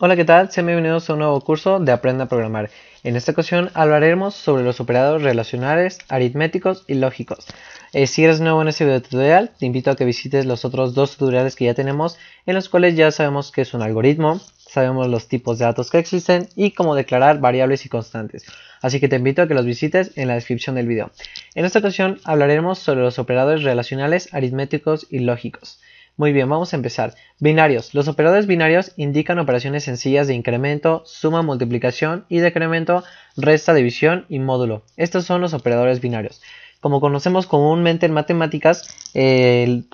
Hola, ¿qué tal? Sean bienvenidos a un nuevo curso de Aprende a Programar. En esta ocasión hablaremos sobre los operadores relacionales, aritméticos y lógicos. Si eres nuevo en este video tutorial, te invito a que visites los otros dos tutoriales que ya tenemos, en los cuales ya sabemos qué es un algoritmo, sabemos los tipos de datos que existen y cómo declarar variables y constantes. Así que te invito a que los visites en la descripción del video. En esta ocasión hablaremos sobre los operadores relacionales, aritméticos y lógicos. Muy bien, vamos a empezar. Binarios. Los operadores binarios indican operaciones sencillas de incremento, suma, multiplicación y decremento, resta, división y módulo. Estos son los operadores binarios. Como conocemos comúnmente en matemáticas,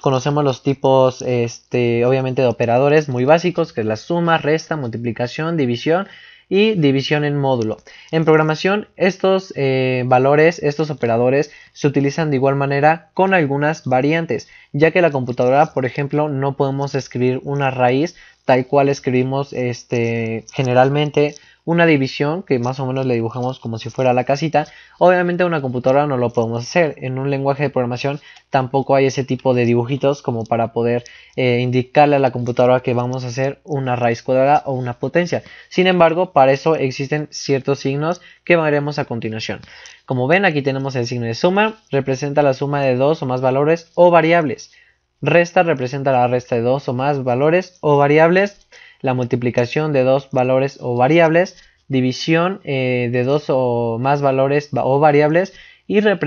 conocemos los tipos obviamente de operadores muy básicos, que es la suma, resta, multiplicación, división y división en módulo. En programación estos valores, estos operadores se utilizan de igual manera con algunas variantes, ya que la computadora, por ejemplo, no podemos escribir una raíz tal cual escribimos generalmente una división, que más o menos le dibujamos como si fuera la casita. Obviamente en una computadora no lo podemos hacer. En un lenguaje de programación tampoco hay ese tipo de dibujitos como para poder indicarle a la computadora que vamos a hacer una raíz cuadrada o una potencia. Sin embargo, para eso existen ciertos signos que veremos a continuación. Como ven, aquí tenemos el signo de suma, representa la suma de dos o más valores o variables. Resta representa la resta de dos o más valores o variables. La multiplicación de dos valores o variables. División de dos o más valores o variables. Y el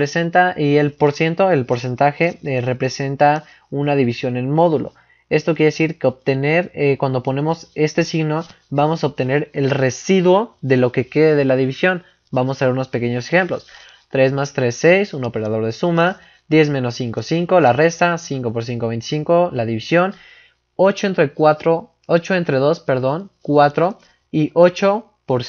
porcentaje representa una división en módulo. Esto quiere decir que cuando ponemos este signo, vamos a obtener el residuo de lo que quede de la división. Vamos a ver unos pequeños ejemplos. 3 más 3, 6, un operador de suma. 10 menos 5, 5, la resta. 5 por 5, 25, la división. 8 entre 2, 4. Y 8 por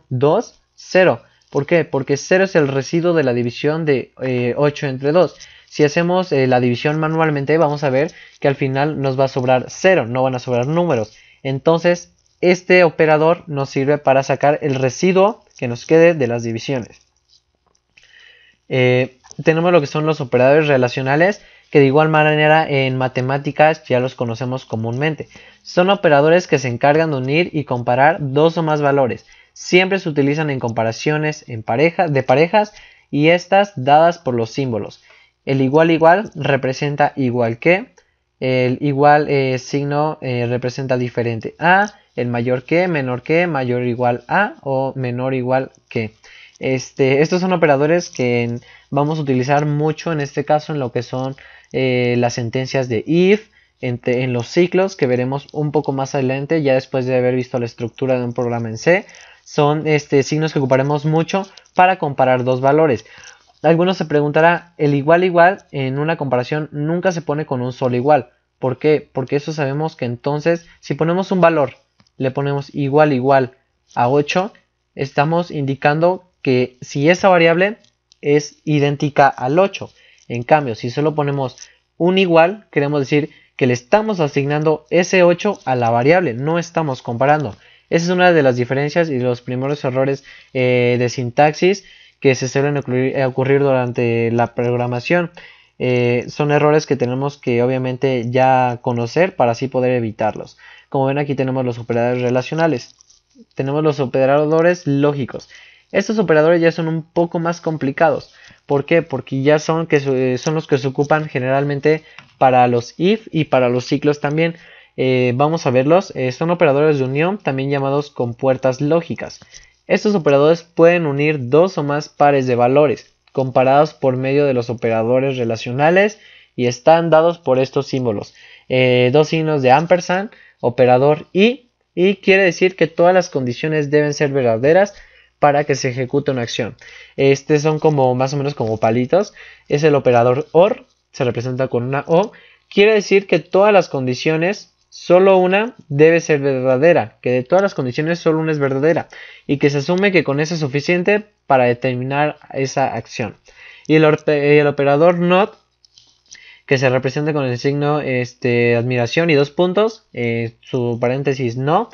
2, 0. ¿Por qué? Porque 0 es el residuo de la división de 8 entre 2. Si hacemos la división manualmente, vamos a ver que al final nos va a sobrar 0, no van a sobrar números. Entonces, este operador nos sirve para sacar el residuo que nos quede de las divisiones. Tenemos lo que son los operadores relacionales, que de igual manera en matemáticas ya los conocemos comúnmente. Son operadores que se encargan de unir y comparar dos o más valores. Siempre se utilizan en comparaciones de parejas y estas dadas por los símbolos. El igual representa igual que, el igual signo representa diferente a, el mayor que, mayor o igual a o menor o igual que. Estos son operadores que vamos a utilizar mucho en este caso en lo que son las sentencias de if, en los ciclos que veremos un poco más adelante, ya después de haber visto la estructura de un programa en C. Son signos que ocuparemos mucho para comparar dos valores. Algunos se preguntará, el igual en una comparación nunca se pone con un solo igual. ¿Por qué? Porque eso sabemos que entonces si ponemos un valor, le ponemos igual a 8, estamos indicando que si esa variable es idéntica al 8. En cambio, si solo ponemos un igual, queremos decir que le estamos asignando ese 8 a la variable, no estamos comparando. Esa es una de las diferencias y los primeros errores de sintaxis que se suelen ocurrir durante la programación. Son errores que tenemos que obviamente ya conocer para así poder evitarlos. Como ven, aquí tenemos los operadores relacionales. Tenemos los operadores lógicos. Estos operadores ya son un poco más complicados. ¿Por qué? Porque ya son los que se ocupan generalmente para los if y para los ciclos también. Vamos a verlos. Son operadores de unión, también llamados compuertas lógicas. Estos operadores pueden unir dos o más pares de valores, comparados por medio de los operadores relacionales y están dados por estos símbolos. Dos signos de ampersand, operador y quiere decir que todas las condiciones deben ser verdaderas para que se ejecute una acción. Son como más o menos como palitos. Es el operador OR, se representa con una O. Quiere decir que todas las condiciones, solo una debe ser verdadera, que de todas las condiciones solo una es verdadera y que se asume que con eso es suficiente para determinar esa acción. Y el operador NOT, que se representa con el signo admiración y dos puntos, su paréntesis no,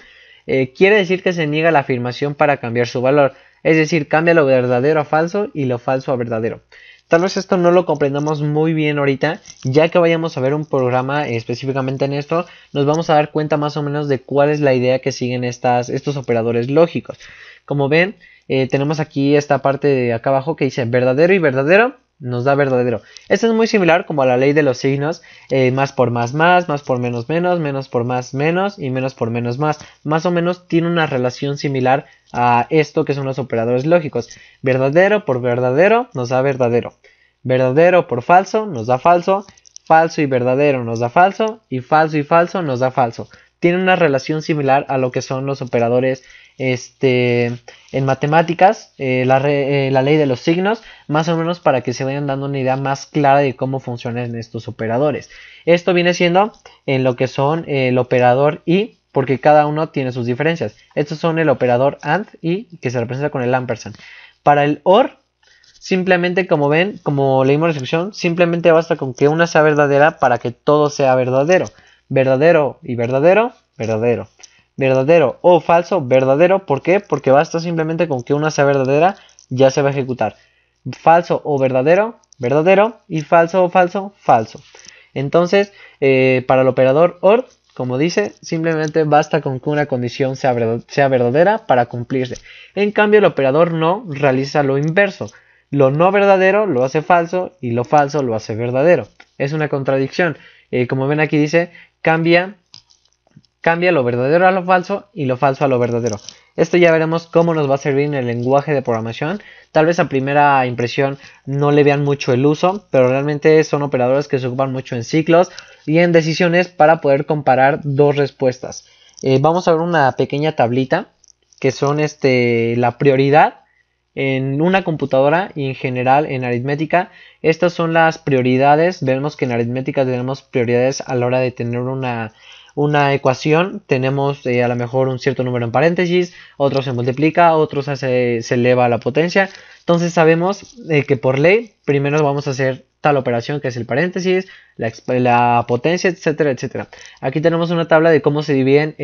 quiere decir que se niega la afirmación para cambiar su valor, es decir, cambia lo verdadero a falso y lo falso a verdadero. Tal vez esto no lo comprendamos muy bien ahorita, ya que vayamos a ver un programa específicamente en esto, nos vamos a dar cuenta más o menos de cuál es la idea que siguen estos operadores lógicos. Como ven, tenemos aquí esta parte de acá abajo que dice verdadero y verdadero, nos da verdadero. Esto es muy similar como a la ley de los signos, más por más, más por menos, menos por más, menos y menos por menos, más. Más o menos tiene una relación similar a esto que son los operadores lógicos. Verdadero por verdadero nos da verdadero. Verdadero por falso nos da falso. Falso y verdadero nos da falso. Y falso nos da falso. Tiene una relación similar a lo que son los operadores en matemáticas, la ley de los signos, más o menos para que se vayan dando una idea más clara de cómo funcionan estos operadores. Esto viene siendo en lo que son el operador y, porque cada uno tiene sus diferencias. Estos son el operador AND y que se representa con el ampersand. Para el OR, simplemente como ven, como leímos la instrucción, simplemente basta con que una sea verdadera para que todo sea verdadero. Verdadero y verdadero, verdadero. Verdadero o falso, verdadero. ¿Por qué? Porque basta simplemente con que una sea verdadera, ya se va a ejecutar. Falso o verdadero, verdadero. Y falso o falso, falso. Entonces, para el operador OR, como dice, simplemente basta con que una condición sea verdadera para cumplirse. En cambio, el operador no realiza lo inverso. Lo no verdadero lo hace falso y lo falso lo hace verdadero. Es una contradicción. Como ven aquí dice, cambia lo verdadero a lo falso y lo falso a lo verdadero. Esto ya veremos cómo nos va a servir en el lenguaje de programación. Tal vez a primera impresión no le vean mucho el uso, pero realmente son operadores que se ocupan mucho en ciclos y en decisiones para poder comparar dos respuestas. Vamos a ver una pequeña tablita que son la prioridad en una computadora y en general en aritmética. Estas son las prioridades. Vemos que en aritmética tenemos prioridades a la hora de tener una ecuación. Tenemos a lo mejor un cierto número en paréntesis, otro se multiplica, otro se eleva a la potencia. Entonces sabemos que por ley primero vamos a hacer tal operación que es el paréntesis, la potencia, etcétera, etcétera. Aquí tenemos una tabla de cómo se dividen,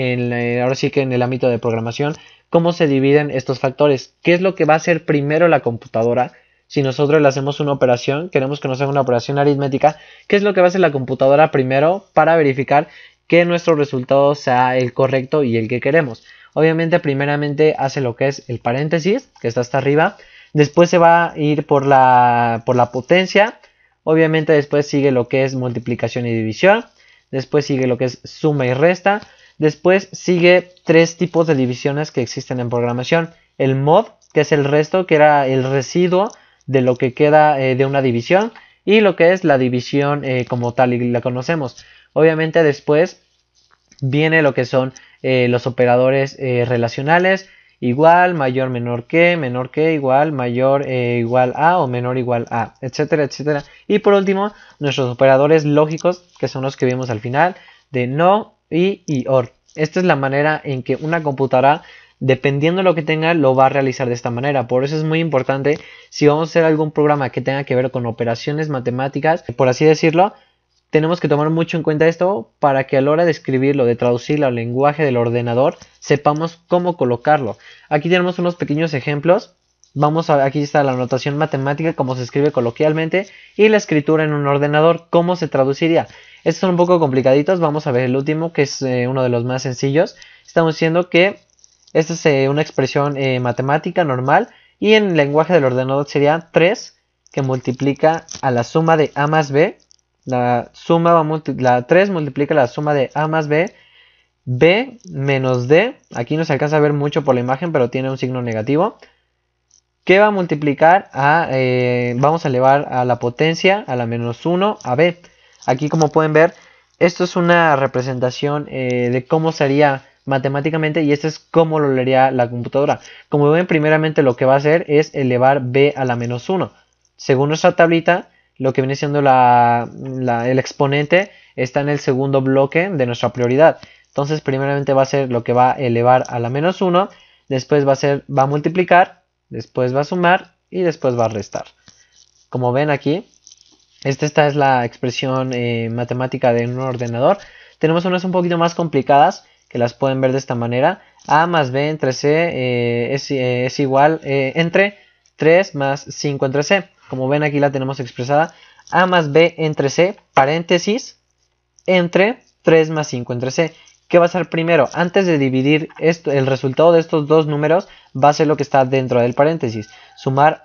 ahora sí que en el ámbito de programación, cómo se dividen estos factores. ¿Qué es lo que va a hacer primero la computadora? Si nosotros le hacemos una operación, queremos que nos haga una operación aritmética, ¿qué es lo que va a hacer la computadora primero para verificar que nuestro resultado sea el correcto y el que queremos? Obviamente, primeramente hace lo que es el paréntesis, que está hasta arriba. Después se va a ir por la potencia. Obviamente después sigue lo que es multiplicación y división. Después sigue lo que es suma y resta. Después sigue tres tipos de divisiones que existen en programación. El mod, que es el resto, que era el residuo de lo que queda de una división. Y lo que es la división como tal, y la conocemos. Obviamente después viene lo que son los operadores relacionales. Igual, mayor, menor que, igual, mayor, igual a o menor igual a, etcétera, etcétera. Y por último, nuestros operadores lógicos, que son los que vimos al final, de no y or. Esta es la manera en que una computadora, dependiendo de lo que tenga, lo va a realizar de esta manera. Por eso es muy importante, si vamos a hacer algún programa que tenga que ver con operaciones matemáticas, por así decirlo, tenemos que tomar mucho en cuenta esto para que a la hora de escribirlo, de traducirlo al lenguaje del ordenador, sepamos cómo colocarlo. Aquí tenemos unos pequeños ejemplos. Aquí está la notación matemática, como se escribe coloquialmente, y la escritura en un ordenador, cómo se traduciría. Estos son un poco complicaditos. Vamos a ver el último, que es uno de los más sencillos. Estamos diciendo que esta es una expresión matemática normal, y en el lenguaje del ordenador sería 3 que multiplica a la suma de a más b. La 3 multiplica la suma de a más b, b menos d, aquí no se alcanza a ver mucho por la imagen, pero tiene un signo negativo, que va a multiplicar vamos a elevar a la potencia, a la menos 1, a b. Aquí, como pueden ver, esto es una representación de cómo sería matemáticamente, y esto es cómo lo leería la computadora. Como ven, primeramente lo que va a hacer es elevar b a la menos 1. Según nuestra tablita, lo que viene siendo el exponente está en el segundo bloque de nuestra prioridad. Entonces primeramente va a ser lo que va a elevar a la menos 1, después va a multiplicar, después va a sumar y después va a restar. Como ven aquí, esta es la expresión matemática de un ordenador. Tenemos unas un poquito más complicadas que las pueden ver de esta manera. A más b entre c es igual entre 3 más 5 entre c. como ven aquí la tenemos expresada, A más B entre C, paréntesis, entre 3 más 5 entre C. ¿Qué va a ser primero? Antes de dividir esto, el resultado de estos dos números va a ser lo que está dentro del paréntesis. Sumar,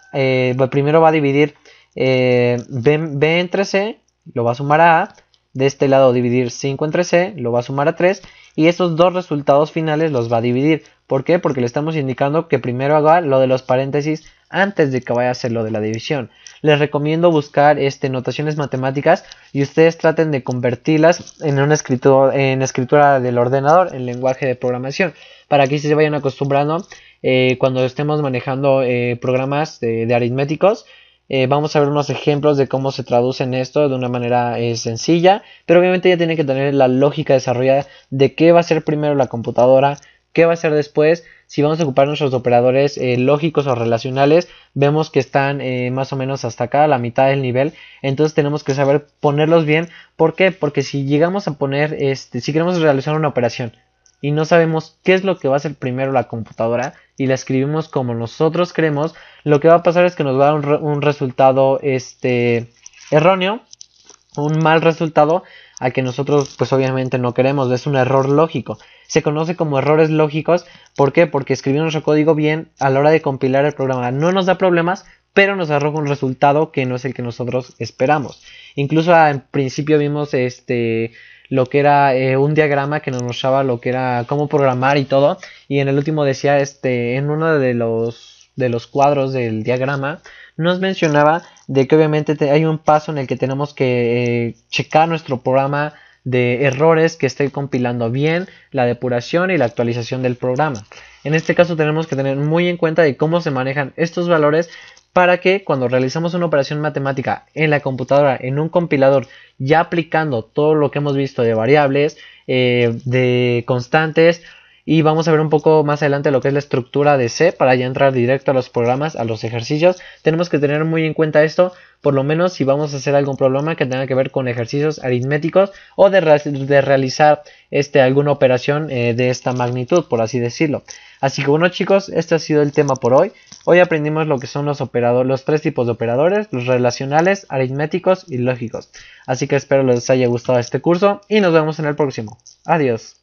primero va a dividir B entre C, lo va a sumar a A. De este lado dividir 5 entre C, lo va a sumar a 3. Y estos dos resultados finales los va a dividir. ¿Por qué? Porque le estamos indicando que primero haga lo de los paréntesis antes de que vaya a hacer lo de la división. Les recomiendo buscar notaciones matemáticas y ustedes traten de convertirlas en escritura del ordenador, en lenguaje de programación, para que se vayan acostumbrando cuando estemos manejando programas de aritméticos. Vamos a ver unos ejemplos de cómo se traducen esto de una manera sencilla, pero obviamente ya tienen que tener la lógica desarrollada de qué va a ser primero la computadora, qué va a ser después. Si vamos a ocupar nuestros operadores lógicos o relacionales, vemos que están más o menos hasta acá, a la mitad del nivel. Entonces tenemos que saber ponerlos bien. ¿Por qué? Porque si llegamos a poner, si queremos realizar una operación y no sabemos qué es lo que va a hacer primero la computadora y la escribimos como nosotros queremos, lo que va a pasar es que nos va a dar un resultado erróneo, un mal resultado al que nosotros pues obviamente no queremos. Es un error lógico. Se conoce como errores lógicos. ¿Por qué? Porque escribir nuestro código bien a la hora de compilar el programa no nos da problemas, pero nos arroja un resultado que no es el que nosotros esperamos. Incluso en principio vimos lo que era un diagrama que nos mostraba lo que era cómo programar y todo, y en el último decía en uno de los cuadros del diagrama nos mencionaba de que obviamente hay un paso en el que tenemos que checar nuestro programa de errores, que esté compilando bien, la depuración y la actualización del programa. En este caso tenemos que tener muy en cuenta de cómo se manejan estos valores para que cuando realizamos una operación matemática en la computadora, en un compilador, ya aplicando todo lo que hemos visto de variables, de constantes, y vamos a ver un poco más adelante lo que es la estructura de C para ya entrar directo a los programas, a los ejercicios. Tenemos que tener muy en cuenta esto, por lo menos si vamos a hacer algún problema que tenga que ver con ejercicios aritméticos o de realizar alguna operación de esta magnitud, por así decirlo. Así que bueno chicos, este ha sido el tema por hoy. Hoy aprendimos lo que son los tres tipos de operadores, los relacionales, aritméticos y lógicos. Así que espero les haya gustado este curso y nos vemos en el próximo. Adiós.